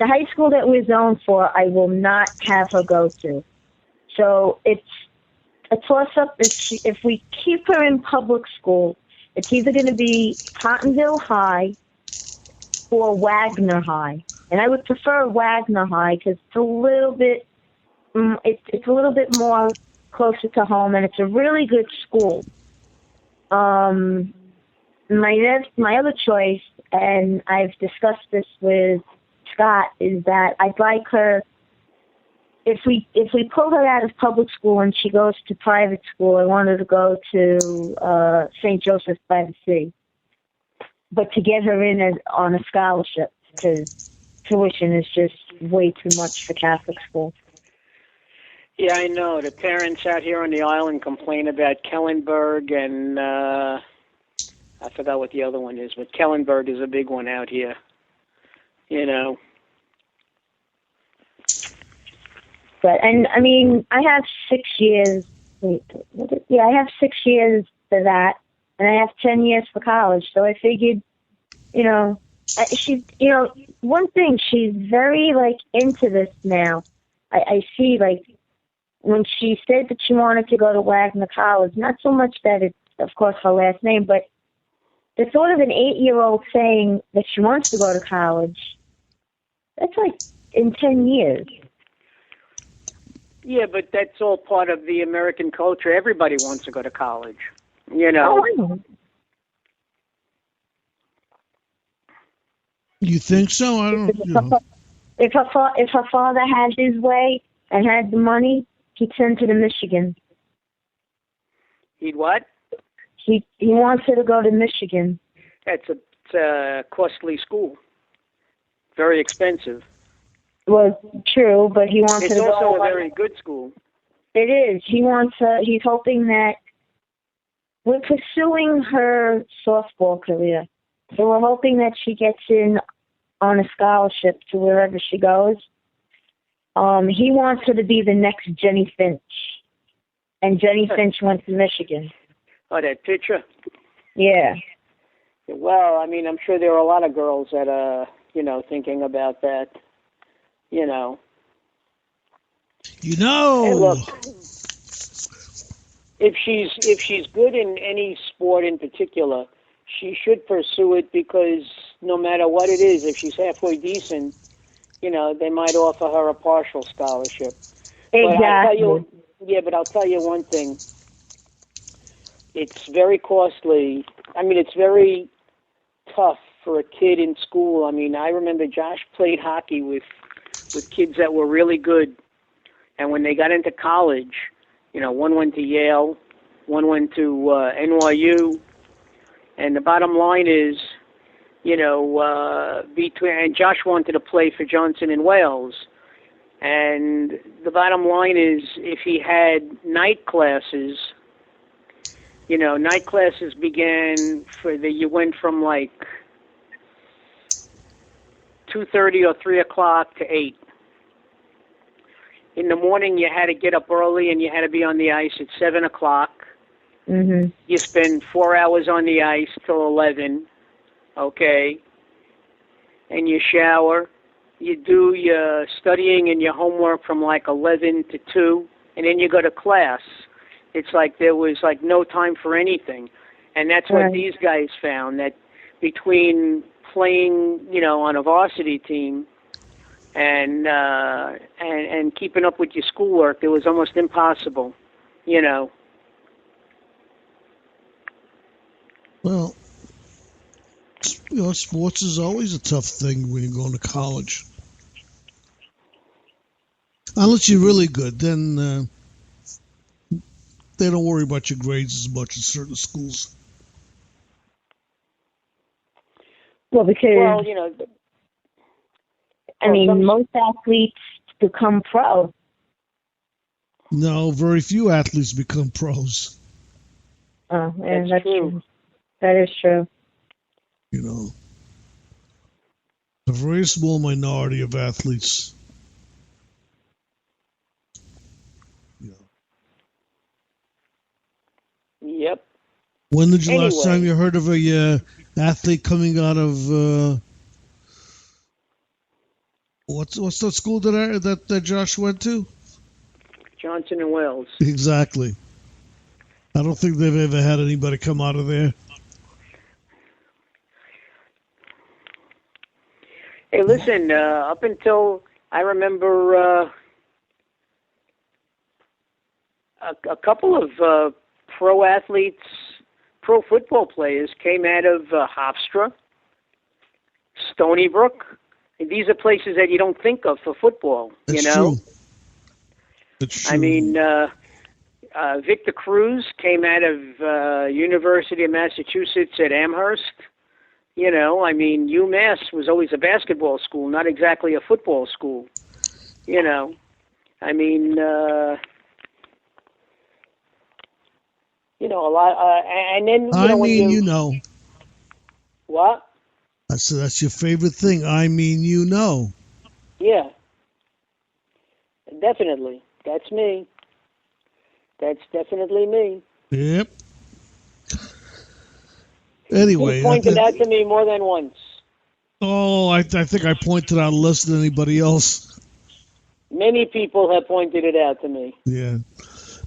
the high school that we're zoned for, I will not have her go to. So it's a toss-up. If we keep her in public school, it's either going to be Pottonville High or Wagner High. And I would prefer Wagner High because it's a little bit, it's a little bit more closer to home, and it's a really good school. My other choice, and I've discussed this with Scott, is that I'd like her, if we pull her out of public school and she goes to private school, I want her to go to St. Joseph's by the Sea. But to get her in on a scholarship, because tuition is just way too much for Catholic school. Yeah, I know. The parents out here on the island complain about Kellenberg, and I forgot what the other one is, but Kellenberg is a big one out here. You know. But, and I mean, I have 6 years. I have 6 years for that, and I have 10 years for college. So I figured, you know, she's, you know, one thing, she's very, like, into this now. I see, like, when she said that she wanted to go to Wagner College, not so much that it's, of course, her last name, but the thought of an 8-year-old saying that she wants to go to college, that's like in 10 years. Yeah, but that's all part of the American culture. Everybody wants to go to college, you know. Oh, I know. You think so? I don't know. If her father had his way and had the money, he'd send her to Michigan. He'd what? He wants her to go to Michigan. It's a costly school. Very expensive. Well, true, but he wants her to go. It's also a very good school. It is. He wants her. He's hoping that we're pursuing her softball career. So we're hoping that she gets in on a scholarship to wherever she goes. He wants her to be the next Jenny Finch. And Jenny Finch went to Michigan. Oh, that pitcher? Yeah. Well, I mean, I'm sure there are a lot of girls that are, you know, thinking about that, you know. You know. Hey, look, if she's good in any sport in particular, she should pursue it, because no matter what it is, if she's halfway decent, you know, they might offer her a partial scholarship. Exactly. But I'll tell you one thing. It's very costly. I mean, it's very tough for a kid in school. I mean, I remember Josh played hockey with kids that were really good. And when they got into college, you know, one went to Yale, one went to NYU. And the bottom line is, you know, and Josh wanted to play for Johnson and Wales. And the bottom line is, if he had night classes, you know, night classes began you went from like 2:30 or 3 o'clock to 8. In the morning, you had to get up early and you had to be on the ice at 7 o'clock. Mm-hmm. You spend 4 hours on the ice till 11, okay? And you shower. You do your studying and your homework from like 11 to 2, and then you go to class. It's like there was like no time for anything. And that's what Right. these guys found, that between playing, you know, on a varsity team and keeping up with your schoolwork, it was almost impossible, you know. Well, you know, sports is always a tough thing when you're going to college. Unless you're really good, then they don't worry about your grades as much in certain schools. Well, because, Well, you know, I mean, most athletes become pro. No, very few athletes become pros. Oh, yeah, that's true. That is true. You know, a very small minority of athletes. You know. Yep. When did you last Anyway. time you heard of a athlete coming out of What's the school that Josh went to? Johnson and Wales. Exactly. I don't think they've ever had anybody come out of there. Hey, listen, up until I remember a couple of pro athletes, pro football players came out of Hofstra, Stony Brook. And these are places that you don't think of for football, It's you know? true. It's true. I mean, Victor Cruz came out of University of Massachusetts at Amherst. You know, I mean, UMass was always a basketball school, not exactly a football school. You know, I mean, you know, a lot. And then, you know, when you know. What? I said that's your favorite thing. I mean, you know. Yeah, definitely. That's me. That's definitely me. Yep. Anyway, You pointed out to me more than once. Oh, I think I pointed out less than anybody else. Many people have pointed it out to me. Yeah.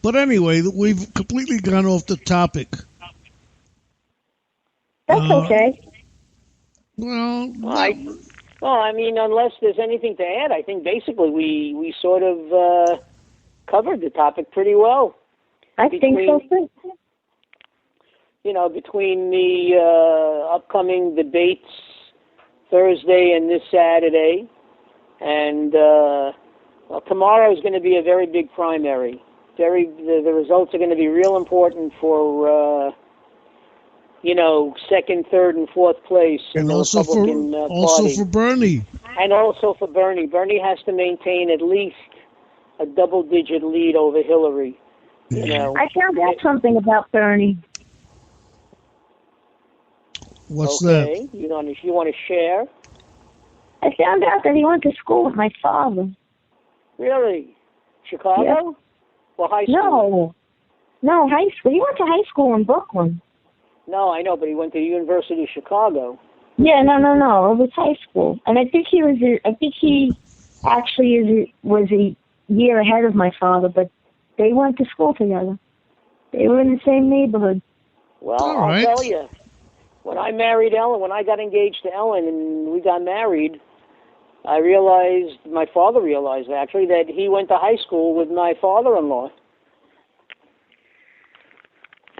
But anyway, we've completely gone off the topic. That's okay. Well, I mean, unless there's anything to add, I think basically we sort of covered the topic pretty well. I think so too. You know, between the upcoming debates Thursday and this Saturday, and well, tomorrow is going to be a very big primary. The results are going to be real important for you know, second, third, and fourth place in the Republican Party. Also for Bernie. And also for Bernie. Bernie has to maintain at least a double-digit lead over Hillary. You know. I found out something about Bernie. What's okay. that? You want to share? I found out that he went to school with my father. Really? Chicago? Yep. Or high school? No, high school. He went to high school in Brooklyn. No, I know, but he went to the University of Chicago. Yeah, no. It was high school, and I think he actually was a year ahead of my father, but they went to school together. They were in the same neighborhood. Well, I'll tell you, when I married Ellen, when I got engaged to Ellen and we got married, my father realized actually, that he went to high school with my father-in-law.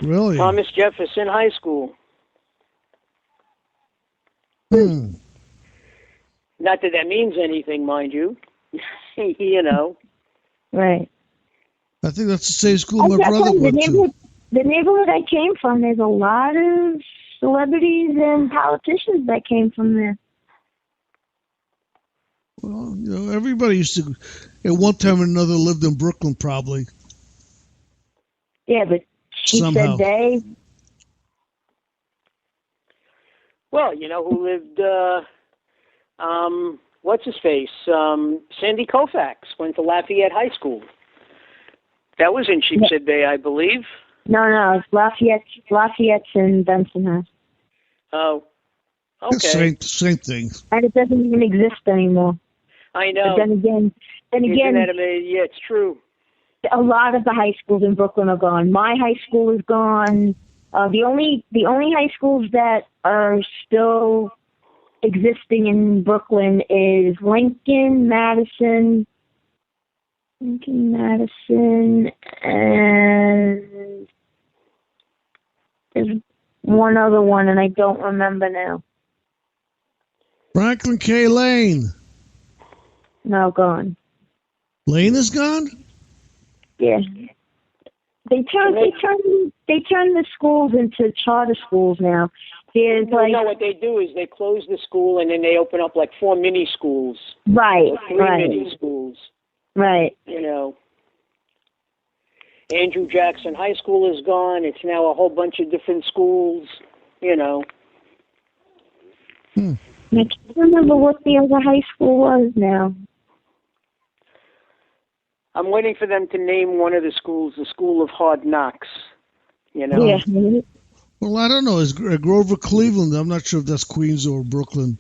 Really? Thomas Jefferson High School. Hmm. Not that means anything, mind you. You know. Right. I think that's the same school my brother went to. The neighborhood I came from, there's a lot of celebrities and politicians that came from there. Well, you know, everybody used to, at one time or another, lived in Brooklyn, probably. Yeah, but she Somehow. said they. Well, you know who lived, what's his face? Sandy Koufax went to Lafayette High School. That was in Sheepshead Bay, I believe. No, it's Lafayette's in Bensonhurst. Oh, okay. Same thing. And it doesn't even exist anymore. I know. But then again, Isn't that amazing? Yeah, it's true. A lot of the high schools in Brooklyn are gone. My high school is gone. The only high schools that are still existing in Brooklyn is Lincoln, Madison, and there's one other one, and I don't remember now. Franklin K. Lane. No, gone. Lane is gone? Yeah. They turn the schools into charter schools now. There's no, what they do is they close the school and then they open up like 4 mini schools. Right. Or 3 mini schools. Right. You know. Andrew Jackson High School is gone. It's now a whole bunch of different schools, you know. I can't remember what the other high school was now. I'm waiting for them to name one of the schools the School of Hard Knocks, you know. Yeah. Well, I don't know. Is Grover Cleveland? I'm not sure if that's Queens or Brooklyn.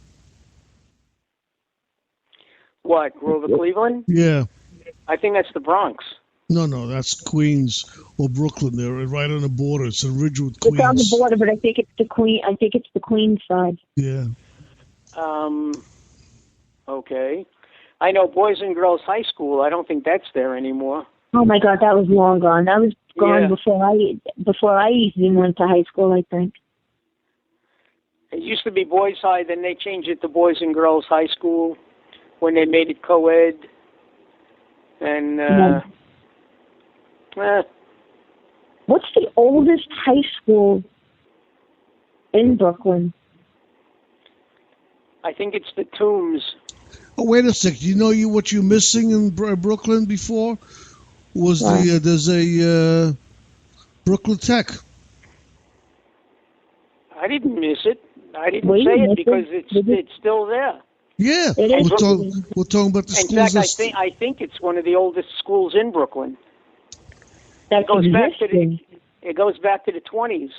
What, Grover Cleveland? Yeah. I think that's the Bronx. No, that's Queens or Brooklyn. They're right on the border. It's a ridge with Queens. It's on the border, but I think it's the Queen. I think it's the Queens side. Yeah. Okay. I know Boys and Girls High School. I don't think that's there anymore. Oh my God, that was long gone. That was gone Yeah. before I even went to high school, I think. It used to be Boys High, then they changed it to Boys and Girls High School when they made it co-ed. And, What's the oldest high school in Brooklyn? I think it's the Tombs. Oh, wait a sec. You know what you're missing in Brooklyn before? Was there's a Brooklyn Tech. I didn't miss it. I didn't say it because it's still there. Yeah, we're talking about the schools. In fact, I think it's one of the oldest schools in Brooklyn. It goes back to the 20s.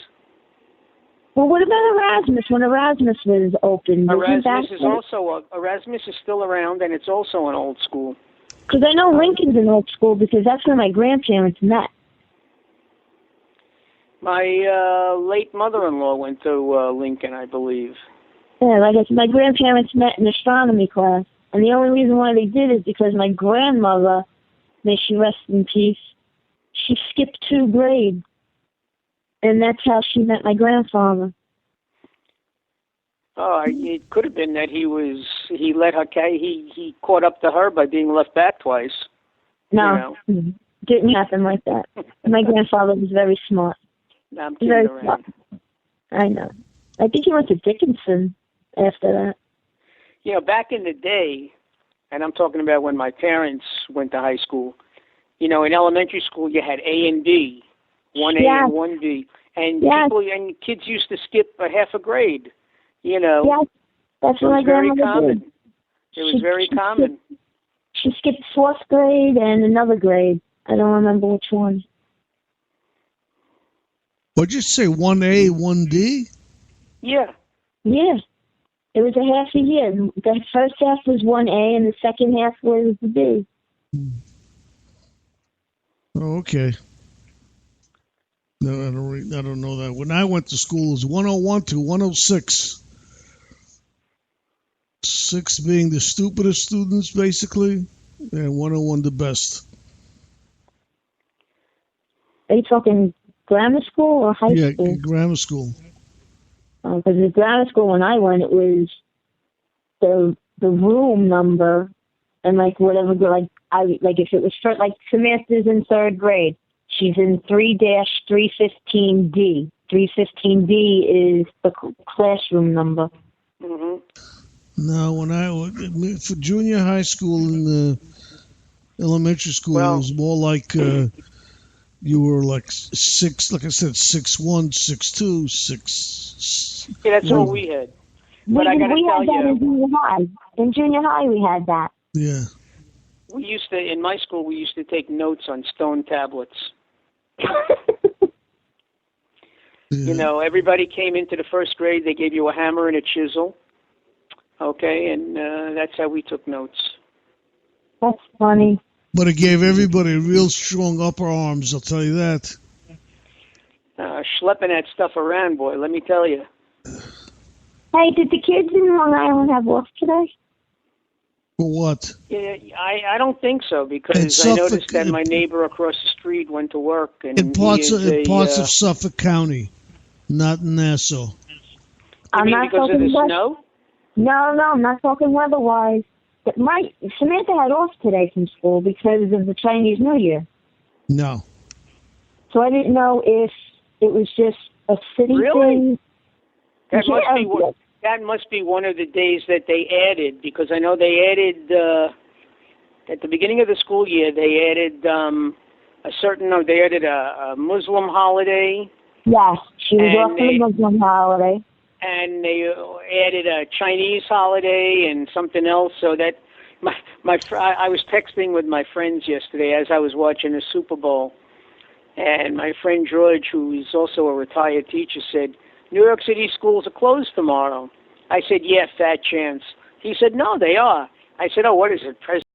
Well, what about Erasmus? When Erasmus was open, Erasmus is still around, and it's also an old school. Because I know Lincoln's an old school because that's where my grandparents met. My late mother-in-law went to Lincoln, I believe. Yeah, like I said, my grandparents met in astronomy class, and the only reason why they did is because my grandmother, may she rest in peace, she skipped 2 grades, and that's how she met my grandfather. Oh, it could have been that he caught up to her by being left back twice. No, didn't happen like that. My grandfather was very smart. No, I'm kidding around. I know. I think he went to Dickinson after that. You know, back in the day, and I'm talking about when my parents went to high school, you know, in elementary school you had A and B, 1A and 1B, and kids used to skip a half a grade. You know, that's what my grandmother did. It was very common. She skipped 4th grade and another grade. I don't remember which one. What'd you say, 1A, 1D? Yeah. Yeah. It was a half a year. The first half was 1A and the second half was the B. Oh, okay. No, I don't know that. When I went to school, it was 101 to 106. 6 being the stupidest students, basically, and 101 the best. Are you talking grammar school or high school? Yeah, grammar school. Because the grammar school when I went, it was the room number and like whatever. Like if it was like Samantha's in 3rd grade, she's in 3-315D. 315D is the classroom number. Mm-hmm. No, for junior high school and elementary school, it was more like you were like 6, like I said, 6'1", 6'2", 6. Yeah, that's what we had. But I got to tell you, in junior high. In junior high, we had that. Yeah. In my school, we used to take notes on stone tablets. You know, everybody came into the 1st grade. They gave you a hammer and a chisel. Okay, and that's how we took notes. That's funny. But it gave everybody real strong upper arms, I'll tell you that. Schlepping that stuff around, boy, let me tell you. Hey, did the kids in Long Island have off today? For what? Yeah, I don't think so, because I noticed that my neighbor across the street went to work. And in parts of Suffolk County, not in Nassau. You mean because of the snow? No, I'm not talking weather-wise. But Samantha had off today from school because of the Chinese New Year. No. So I didn't know if it was just a city thing. That must be one of the days that they added, because I know they added at the beginning of the school year. They added a Muslim holiday. Yes, she was off for the Muslim holiday. And they added a Chinese holiday and something else, so that I was texting with my friends yesterday as I was watching the Super Bowl, and my friend George, who is also a retired teacher, said, New York City schools are closed tomorrow. I said, yeah, fat chance. He said, no, they are. I said, "Oh, what is it, President